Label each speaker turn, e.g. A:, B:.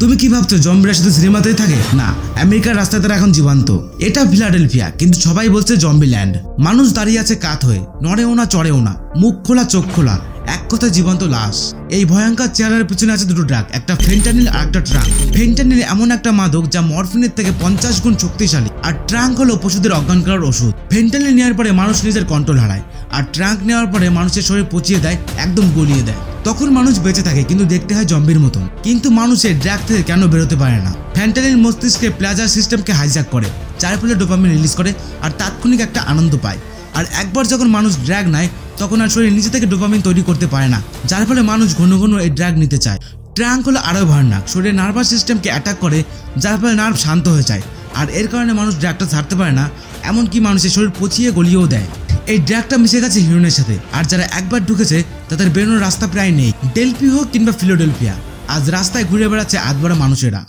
A: তুমি কি ভাবছো জম্বিরা শুধু সিনেমাতেই থাকে? না, আমেরিকার রাস্তায় তারা এখন জীবন্ত। এটা ফিলাডেলফিয়া, কিন্তু সবাই বলছে জম্বি ল্যান্ড। মানুষ দাঁড়িয়ে আছে কাত হয়ে, নড়েও না চড়েও না, মুখ খোলা চোখ খোলা, এক কথা জীবন্ত লাশ। এই ভয়ঙ্কর চেহারার পিছনে আছে দুটো ড্রাগ, একটা ফেন্টানিল আর একটা ট্রাঙ্ক। ফেন্টানিল এমন একটা মাদক যা মরফিনের থেকে 50 গুণ শক্তিশালী, আর ট্রাঙ্ক হলো পশুদের অজ্ঞান করার ওষুধ। ফেন্টানিল নেওয়ার পরে মানুষ নিজের কন্ট্রোল হারায়, আর ট্রাঙ্ক নেওয়ার পরে মানুষের শরীর পচিয়ে দেয়, একদম গলিয়ে দেয়। তখন মানুষ বেঁচে থাকে, কিন্তু দেখতে হয় জম্বির মতন। কিন্তু মানুষের ড্রাগ থেকে কেন বেরোতে পারে না? ফেন্টানিল মস্তিষ্কে প্লাজার সিস্টেমকে হাইজ্যাক করে, যার ফলে ডোপামিন রিলিজ করে আর তাৎক্ষণিক একটা আনন্দ পায়। আর একবার যখন মানুষ ড্রাগ নেয় তখন আর শরীর নিজে থেকে ডোপামিন তৈরি করতে পারে না, যার ফলে মানুষ ঘন ঘন এই ড্রাগ নিতে চায়। ট্রাঙ্ক হলো আরও ভয়ানক, শরীরের নার্ভাস সিস্টেমকে অ্যাটাক করে, যার ফলে নার্ভ শান্ত হয়ে যায়, আর এর কারণে মানুষ ড্রাগটা ছাড়তে পারে না, এমনকি মানুষের শরীর পচিয়ে গলিয়েও দেয়। এই ড্রাগটা মিশে গেছে হিরোইনের সাথে, আর যারা একবার ঢুকেছে তাদের বেরোনোর রাস্তা প্রায় নেই। ডেলফি হোক কিংবা ফিলাডেলফিয়া, আজ রাস্তায় ঘুরে বেড়াচ্ছে আধবড়া মানুষেরা।